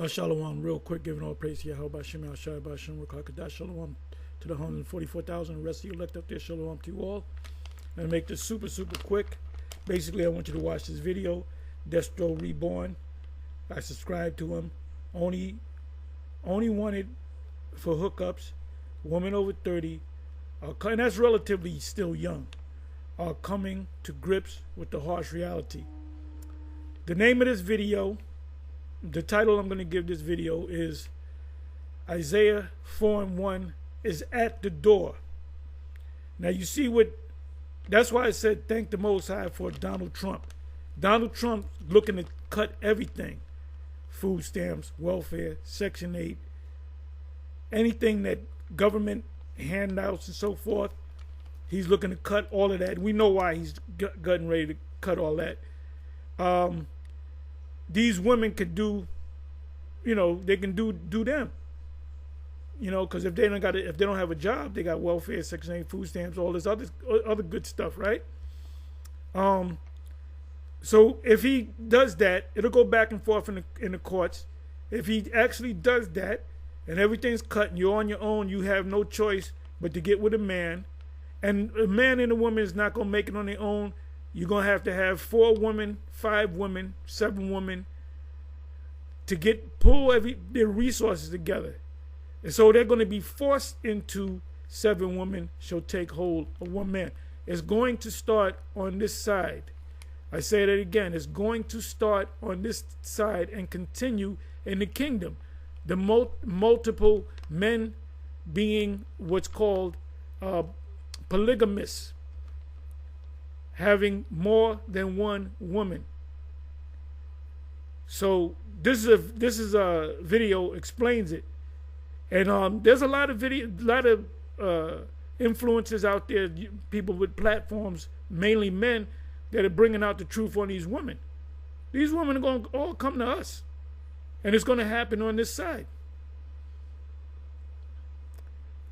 Shalom, real quick, giving all praise to Yahweh Shem Al Shai Bashem Rakakadah. Shalom to the 144,000. The rest of you elect up there. Shalom to you all. And make this super, super quick. Basically, I want you to watch this video. Destro Reborn. I subscribe to him. Only wanted for hookups. Women over 30. And that's relatively still young. Are coming to grips with the harsh reality. The name of this video, the title I'm going to give this video is Isaiah 4:1 is at the door. Now you see that's why I said thank the Most High for Donald Trump. Donald Trump looking to cut everything. Food stamps, welfare, Section 8, anything that government handouts and so forth. He's looking to cut all of that. We know why he's getting ready to cut all that. These women could do, they can do them. Because if they don't have a job, they got welfare, Section 8, food stamps, all this other good stuff, right? So if he does that, it'll go back and forth in the courts. If he actually does that, and everything's cut, and you're on your own, you have no choice but to get with a man, and a man and a woman is not gonna make it on their own. You're going to have 4 women, 5 women, 7 women to pull their resources together. And so they're going to be forced into 7 women shall take hold of 1 man. It's going to start on this side. I say that again. It's going to start on this side and continue in the kingdom. The multiple men being what's called polygamists. Having more than 1 woman. So this is a video explains it, and there's a lot of influencers out there, people with platforms, mainly men, that are bringing out the truth on these women. These women are going to all come to us, and it's going to happen on this side.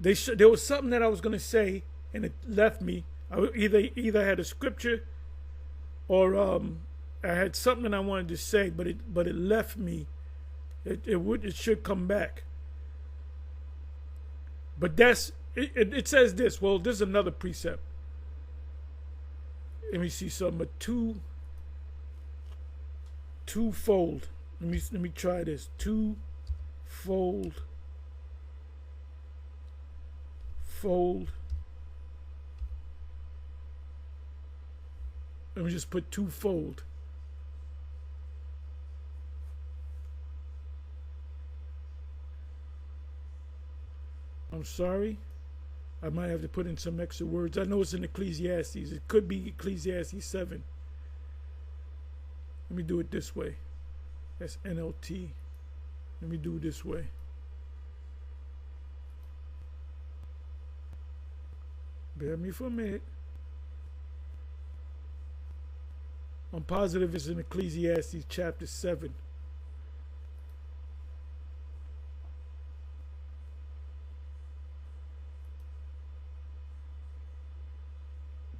There was something that I was going to say, and it left me. I either had a scripture or I had something I wanted to say, but it left me. It should come back. But it says this. Well, this is another precept. Let me see something. Twofold. Let me try this. Fold. Let me just put twofold. I'm sorry. I might have to put in some extra words. I know it's in Ecclesiastes. It could be Ecclesiastes 7. Let me do it this way. That's NLT. Let me do it this way. Bear me for a minute. I'm positive it's in Ecclesiastes chapter 7.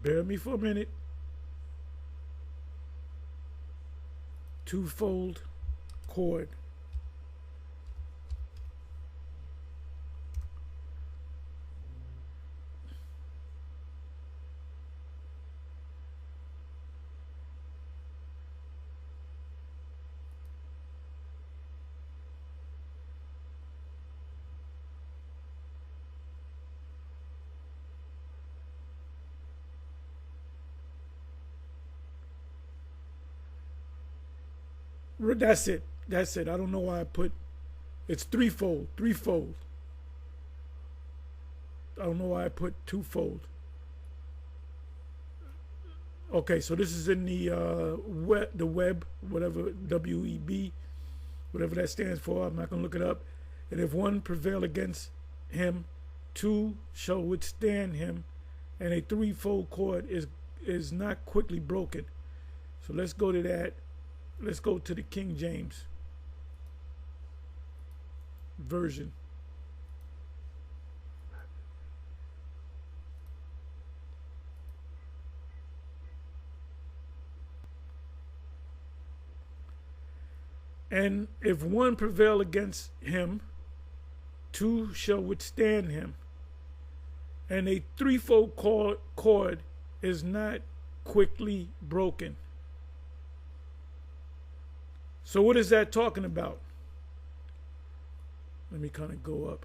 Bear me for a minute. Twofold cord. That's it. I don't know why I put. It's threefold. I don't know why I put twofold. Okay, so this is in the web, whatever, WEB, whatever that stands for. I'm not going to look it up. And if 1 prevail against him, 2 shall withstand him, and a threefold cord is not quickly broken. So let's go to that. Let's go to the King James version. And if one prevail against him, two shall withstand him. And a threefold cord is not quickly broken. So what is that talking about? Let me kind of go up.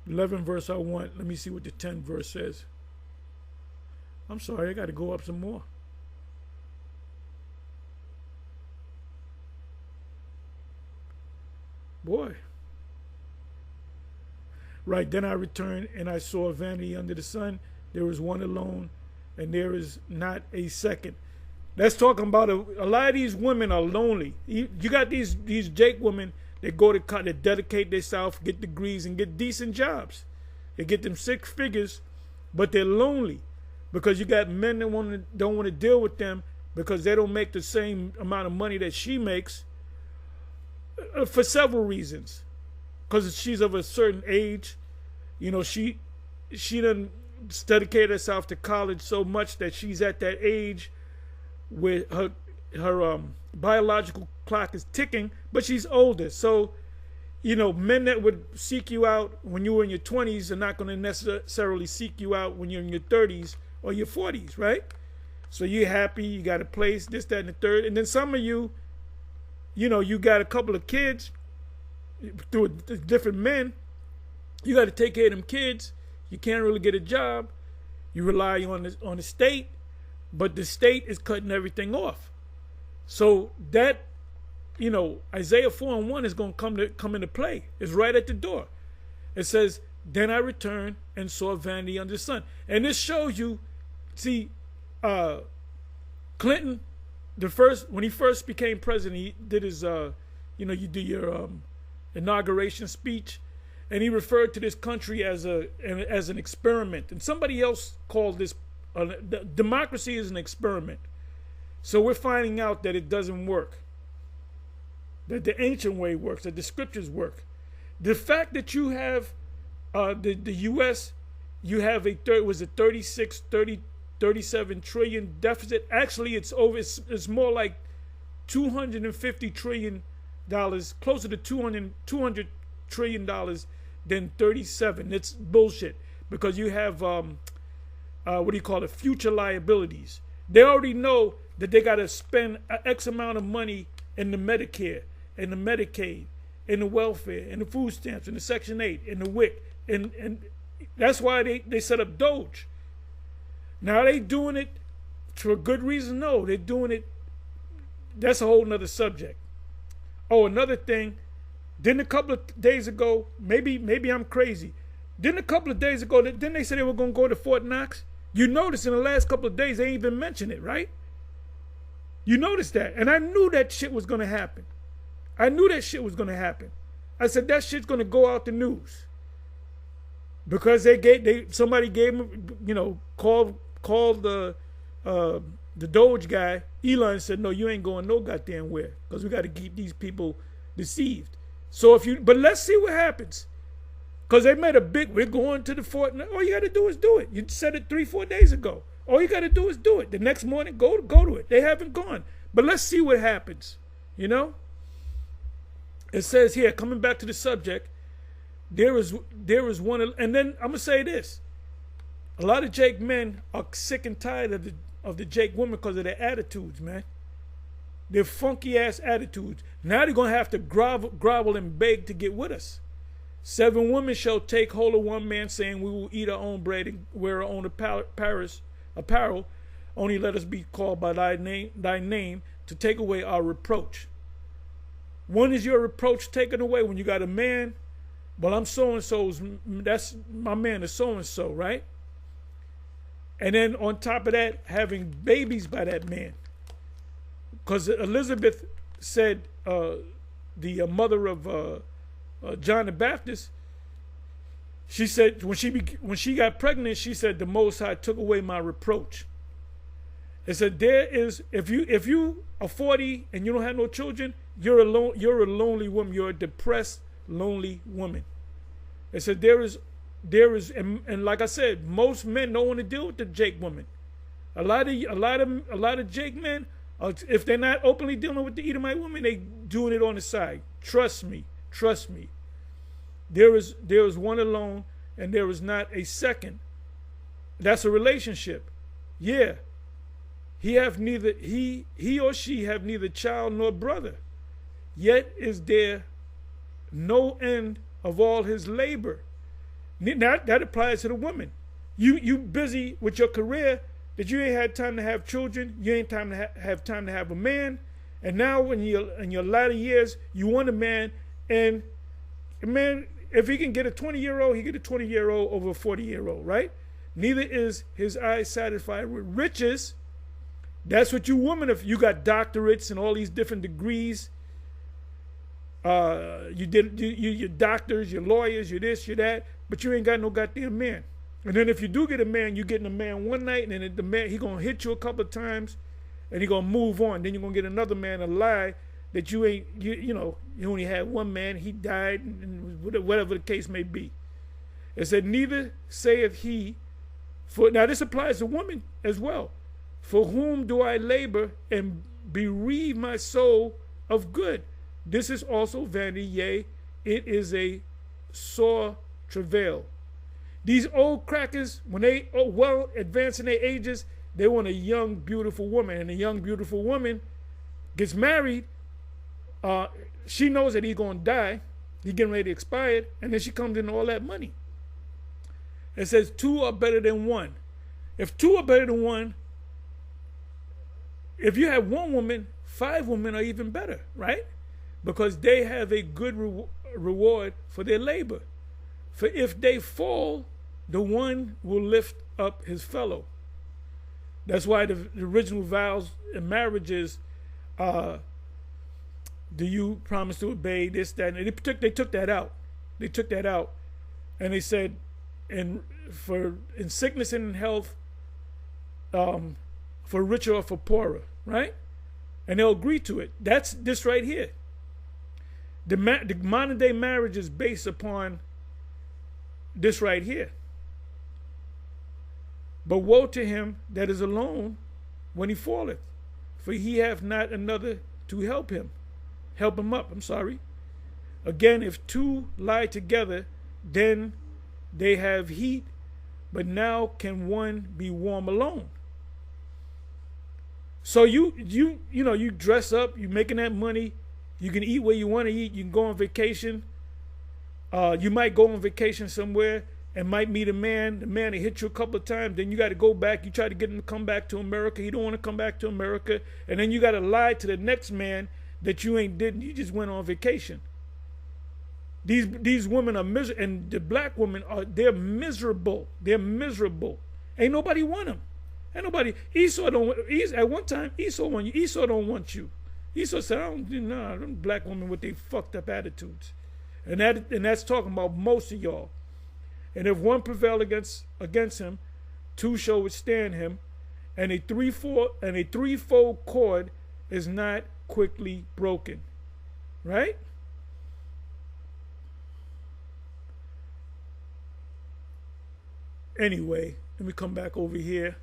'11 verse I want. Let me see what the 10th verse says. I'm sorry, I got to go up some more. Boy. Right, then I returned and I saw vanity under the sun. There was one alone, and there is not a second. That's talking about a lot of these women are lonely. You got these Jake women that go to college, that dedicate themselves, get degrees, and get decent jobs. They get them 6 figures, but they're lonely because you got men that don't want to deal with them because they don't make the same amount of money that she makes for several reasons. Because she's of a certain age, you know, she done dedicated herself to college so much that she's at that age where her biological clock is ticking, but she's older. So, you know, men that would seek you out when you were in your 20s are not going to necessarily seek you out when you're in your 30s or your 40s, right? So you're happy, you got a place, this, that, and the third. And then some of you, you know, you got a couple of kids through different men. You got to take care of them kids. You can't really get a job. You rely on the state, but the state is cutting everything off. So that, you know, Isaiah 4:1 is going to come into play. It's right at the door. It says, then I returned and saw vanity under the sun. And this shows you, see, Clinton, when he first became president, he did his, you know, you do your inauguration speech, and he referred to this country as an experiment. And somebody else called this democracy is an experiment. So we're finding out that it doesn't work, that the ancient way works, that the scriptures work. The fact that you have the U.S., you have a 37 trillion deficit. Actually, it's more like $250 trillion, closer to $200 trillion than 37. It's bullshit because you have future liabilities. They already know that they got to spend X amount of money in the Medicare, in the Medicaid, in the welfare, in the food stamps, in the Section 8, in the WIC, and that's why they set up Doge. Now, are they doing it for a good reason? No, they're doing it. That's a whole nother subject. Oh, another thing. Then a couple of days ago, maybe I'm crazy. Then a couple of days ago, then they said they were going to go to Fort Knox. You notice in the last couple of days, they ain't even mentioned it, right? You noticed that. And I knew that shit was going to happen. I said, that shit's going to go out the news. Because somebody gave them, you know, called the Doge guy. Elon said, no, you ain't going no goddamn where, because we got to keep these people deceived. So but let's see what happens. Because they made we're going to the fort. All you got to do is do it. You said it 3-4 days ago. All you got to do is do it. The next morning, go to it. They haven't gone. But let's see what happens. You know? It says here, coming back to the subject, there is one, and then I'm gonna say this: a lot of Jake men are sick and tired of the Jake women because of their attitudes, man. Their funky ass attitudes. Now they're gonna have to grovel and beg to get with us. 7 women shall take hold of one man, saying, "We will eat our own bread and wear our own apparel. Only let us be called by thy name to take away our reproach." When is your reproach taken away? When you got a man? Well, I'm so-and-so's, that's my man is so-and-so, right? And then on top of that, having babies by that man. Because Elizabeth said, the mother of John the Baptist, she said when she got pregnant, she said, the Most High took away my reproach. It said if you are 40 and you don't have no children, you're a lonely woman. You're a depressed, lonely woman. It said there is, and like I said, most men don't want to deal with the Jake woman. A lot of Jake men, if they're not openly dealing with the Edomite women, they doing it on the side. Trust me. There is one alone, and there is not a second. That's a relationship. Yeah. He or she have neither child nor brother. Yet is there no end of all his labor. Now, that applies to the woman. You busy with your career that you ain't had time to have children. You ain't time to have time to have a man. And now when you're in your latter years, you want a man. And a man, if he can get a 20-year-old, he get a 20-year-old over a 40-year-old, right? Neither is his eyes satisfied with riches. That's what you women, if you got doctorates and all these different degrees, you're doctors, you're lawyers, you're this, you're that, but you ain't got no goddamn man. And then if you do get a man, you're getting a man one night, and then the man, he gonna hit you a couple of times, and he gonna move on. Then you're gonna get another man a lie that you ain't, you only had one man, he died, and whatever the case may be. It said, neither saith he, now this applies to women as well. For whom do I labor and bereave my soul of good? This is also vanity, yea, it is a sore travail. These old crackers, when they are well advanced in their ages, they want a young, beautiful woman. And a young, beautiful woman gets married. She knows that he's going to die. He's getting ready to expire. And then she comes in all that money. It says 2 are better than 1. If 2 are better than 1, if you have 1 woman, 5 women are even better, right? Because they have a good reward for their labor. For if they fall, the one will lift up his fellow. That's why the original vows in marriage is, do you promise to obey this, that, and they took that out. They took that out, and they said, in sickness and in health, for richer or for poorer, right? And they'll agree to it. That's this right here. The modern day marriage is based upon this right here. But woe to him that is alone when he falleth, for he hath not another to help him up. Again, if 2 lie together, then they have heat, but now can one be warm alone? So you dress up, you making that money, you can eat where you want to eat, you can go on vacation. You might go on vacation somewhere and might meet a man. The man will hit you a couple of times. Then you got to go back. You try to get him to come back to America. He don't want to come back to America. And then you got to lie to the next man that you ain't did. You just went on vacation. These women are miserable, and the black women they're miserable. They're miserable. Ain't nobody want them. Ain't nobody. Esau don't. At one time Esau want you. Esau don't want you. Esau said, I don't. Nah, them black women with their fucked up attitudes. And that's talking about most of y'all. And if one prevail against him, 2 shall withstand him, and a threefold cord is not quickly broken. Right? Anyway, let me come back over here.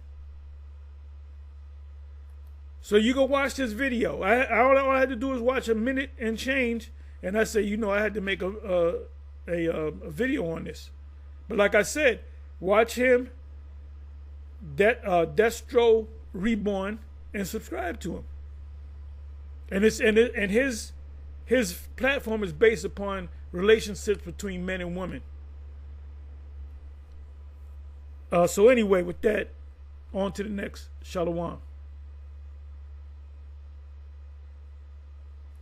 So you go watch this video. All I had to do is watch a minute and change. And I say, I had to make a video on this. But like I said, watch him, Destro Reborn, and subscribe to him. And his platform is based upon relationships between men and women. So anyway, with that, on to the next. Shalom.